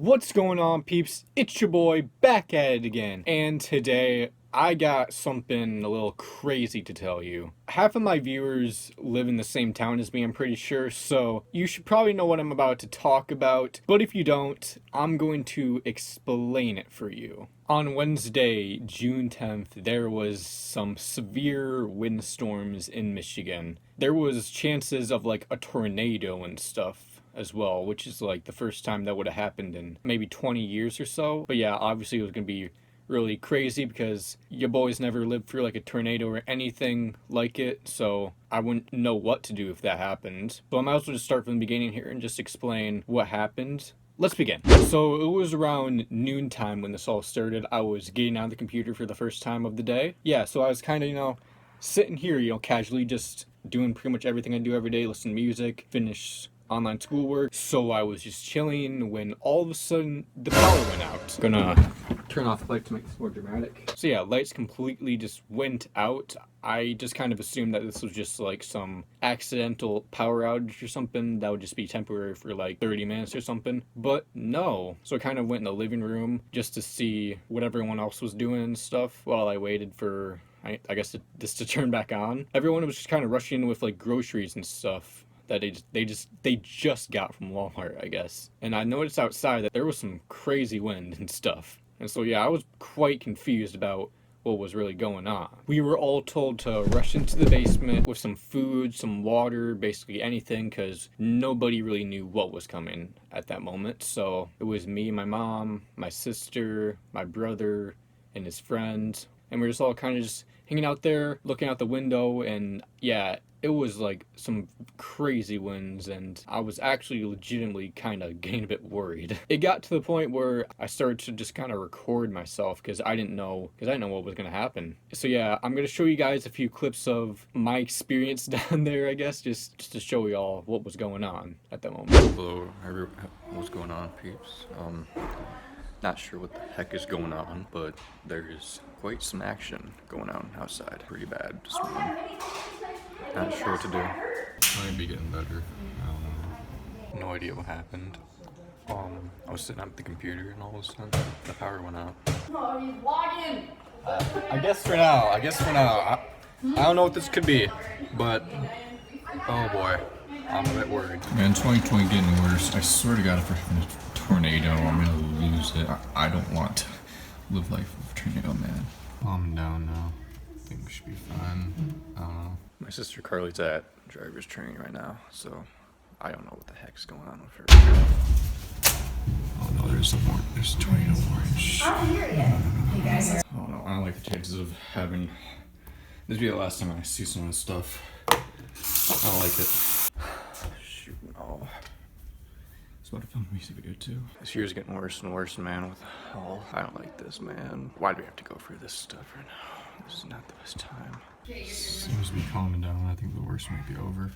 What's going on, peeps? It's your boy, back at it again. And today, I got something a little crazy to tell you. Half of my viewers live in the same town as me, I'm pretty sure, so you should probably know what I'm about to talk about. But if you don't, I'm going to explain it for you. On Wednesday, June 10th, there was some severe windstorms in Michigan. There was chances of like a tornado and stuff as well, which is like the first time that would have happened in maybe 20 years or so. But yeah, obviously it was going to be really crazy because your boys never lived through like a tornado or anything like it, so I wouldn't know what to do if that happened. So I might as well just start from the beginning here and just explain what happened. Let's begin. So it was around noontime when this all started. I was getting on the computer for the first time of the day. Yeah, so I was kind of, sitting here, casually just doing pretty much everything I do every day, listen to music, finish online schoolwork. So I was just chilling when all of a sudden the power went out. Gonna turn off the light to make this more dramatic. So yeah, lights completely just went out. I just kind of assumed that this was just like some accidental power outage or something that would just be temporary for like 30 minutes or something. But no. So I kind of went in the living room just to see what everyone else was doing and stuff while I waited for, I guess, this to turn back on. Everyone was just kind of rushing in with like groceries and stuff that they just got from Walmart, I guess. And I noticed outside that there was some crazy wind and stuff. And so yeah, I was quite confused about what was really going on. We were all told to rush into the basement with some food, some water, basically anything, because nobody really knew what was coming at that moment. So it was me, my mom, my sister, my brother, and his friend. And we were just all kind of just hanging out there, looking out the window, and yeah, it was like some crazy winds, and I was actually legitimately kind of getting a bit worried. It got to the point where I started to just kind of record myself because I didn't know what was going to happen. So yeah, I'm going to show you guys a few clips of my experience down there, I guess, just to show y'all what was going on at that moment. Hello, what's going on, peeps? Not sure what the heck is going on, but there's quite some action going on outside. Pretty bad this morning. Not sure what to do. Might be getting better. I don't know. No idea what happened. I was sitting at the computer and all of a sudden the power went out. Oh, he's vlogging! I guess for now. I don't know what this could be, but oh boy, I'm a bit worried. Man, 2020 getting worse. I swear to God, if we're having a tornado, I'm gonna lose it. I don't want to live life with a tornado, man. Calm down now. I think we should be fine. I don't know. My sister Carly's at driver's training right now, so I don't know what the heck's going on with her. Oh no, there's a tornado orange. I don't hear it yet. Hey guys. Oh no, I don't like the chances of having this be the last time I see some of this stuff. I don't like it. Shoot, no. It's about to film a music video too. This year's getting worse and worse, man. I don't like this, man. Why do we have to go through this stuff right now? This is not the best time. Seems to be calming down. I think the worst might be over.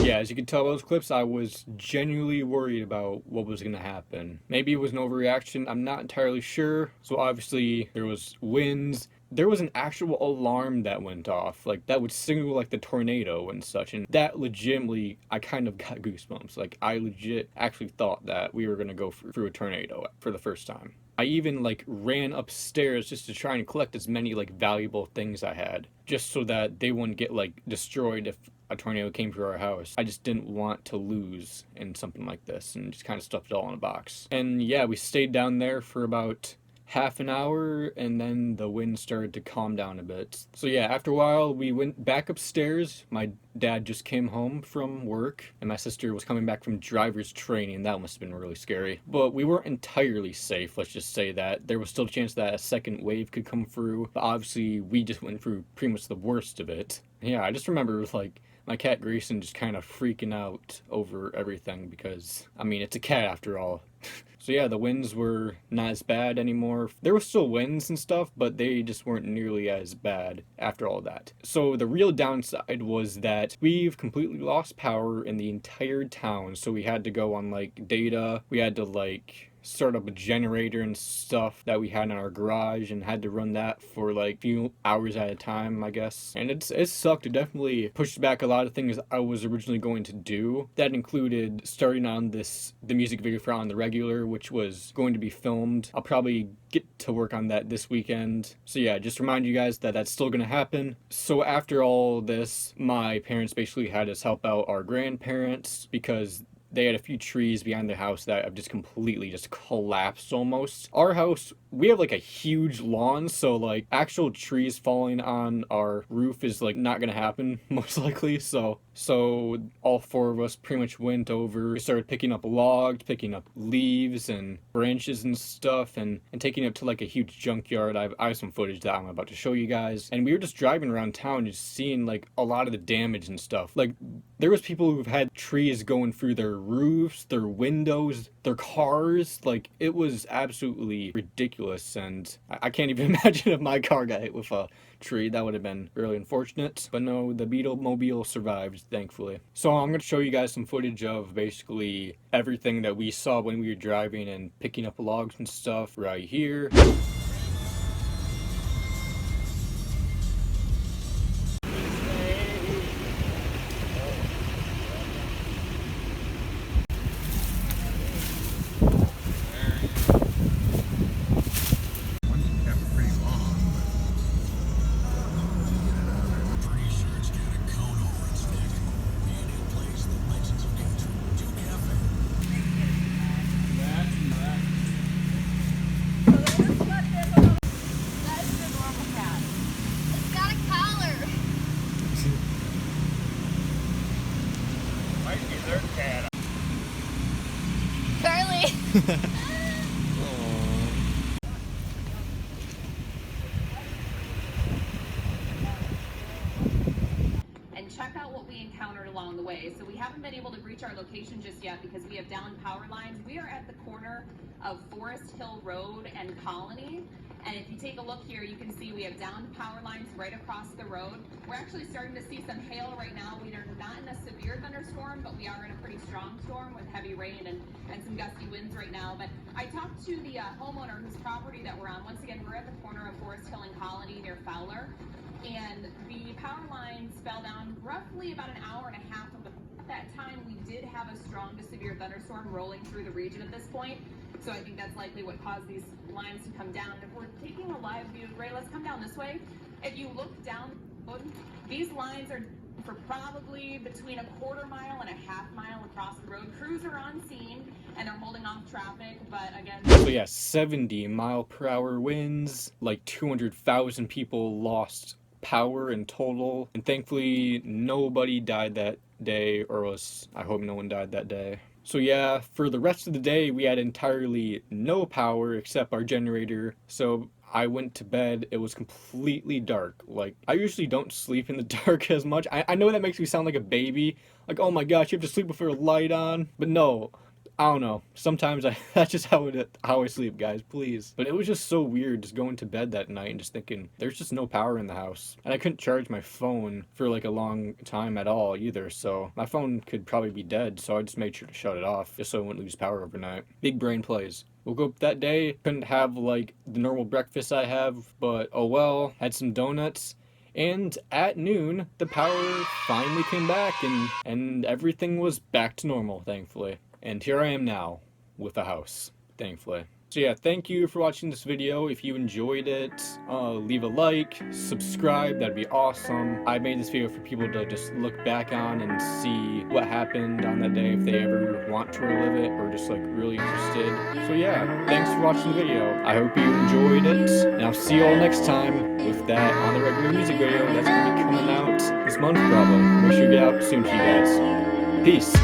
Yeah, as you can tell by those clips, I was genuinely worried about what was going to happen. Maybe it was an overreaction, I'm not entirely sure. So obviously there was winds. There was an actual alarm that went off, like that would signal like the tornado and such, and that legitimately, I kind of got goosebumps. Like I legit actually thought that we were going to go through a tornado for the first time. I even like ran upstairs just to try and collect as many like valuable things I had, just so that they wouldn't get like destroyed if a tornado came through our house. I just didn't want to lose in something like this, and just kind of stuffed it all in a box. And yeah, we stayed down there for about half an hour, and then the wind started to calm down a bit. So yeah, after a while we went back upstairs. My dad just came home from work, and my sister was coming back from driver's training. That must have been really scary. But we weren't entirely safe, let's just say that. There was still a chance that a second wave could come through, but obviously we just went through pretty much the worst of it. Yeah, I just remember like my cat Grayson just kind of freaking out over everything because, I mean, it's a cat after all. So yeah, the winds were not as bad anymore. There were still winds and stuff, but they just weren't nearly as bad after all that. So the real downside was that we've completely lost power in the entire town. So we had to go on like data. We had to like start up a generator and stuff that we had in our garage, and had to run that for like a few hours at a time, I guess. And it sucked. It definitely pushed back a lot of things I was originally going to do. That included starting on the music video for On the Regular, which was going to be filmed. I'll probably get to work on that this weekend. So yeah, just remind you guys that that's still gonna happen. So after all this, my parents basically had us help out our grandparents because they had a few trees behind their house that have just completely just collapsed almost. Our house, we have like a huge lawn, so like actual trees falling on our roof is like not gonna happen most likely. So all four of us pretty much went over. We started picking up logs, picking up leaves and branches and stuff, and taking it to like a huge junkyard. I have some footage that I'm about to show you guys. And we were just driving around town, just seeing like a lot of the damage and stuff. Like there was people who've had trees going through their roofs, their windows, their cars. Like it was absolutely ridiculous, and I can't even imagine if my car got hit with a tree. That would have been really unfortunate. But no, the Beetlemobile survived, thankfully. So I'm going to show you guys some footage of basically everything that we saw when we were driving and picking up logs and stuff right here. And check out what we encountered along the way. So we haven't been able to reach our location just yet because we have down power lines. We are at the corner of Forest Hill Road and Colony. And if you take a look here, you can see we have down power lines right across the road. We're actually starting to see some hail right now. We are not in a severe thunderstorm, but we are in a pretty strong storm with heavy rain and some gusty winds right now. But I talked to the homeowner whose property that we're on. Once again, we're at the corner of Forest Hill and Colony near Fowler. And the power lines fell down roughly about an hour and a half ago. At that time, we did have a strong to severe thunderstorm rolling through the region at this point. So I think that's likely what caused these lines to come down. If we're taking a live view, Ray, let's come down this way. If you look down the road, these lines are for probably between a quarter mile and a half mile across the road. Crews are on scene and they're holding off traffic, but again... So yeah, 70-mile-per-hour winds, like 200,000 people lost power in total, and thankfully nobody died that day, or else I hope no one died that day. So yeah, for the rest of the day we had entirely no power except our generator. So I went to bed, it was completely dark. Like, I usually don't sleep in the dark as much. I know that makes me sound like a baby, like, oh my gosh, you have to sleep with your light on. But no, I don't know. Sometimes that's just how I sleep, guys, please. But it was just so weird just going to bed that night and just thinking, there's just no power in the house. And I couldn't charge my phone for like a long time at all either, so my phone could probably be dead, so I just made sure to shut it off just so I wouldn't lose power overnight. Big brain plays. Woke up that day, couldn't have like the normal breakfast I have, but oh well, had some donuts. And at noon, the power finally came back and everything was back to normal, thankfully. And here I am now, with a house, thankfully. So yeah, thank you for watching this video. If you enjoyed it, leave a like, subscribe, that'd be awesome. I made this video for people to just look back on and see what happened on that day if they ever want to relive it or just like really interested. So yeah, thanks for watching the video. I hope you enjoyed it, and I'll see you all next time with that On the Regular music video that's gonna be coming out this month probably. Make sure you get out soon to you guys. Peace.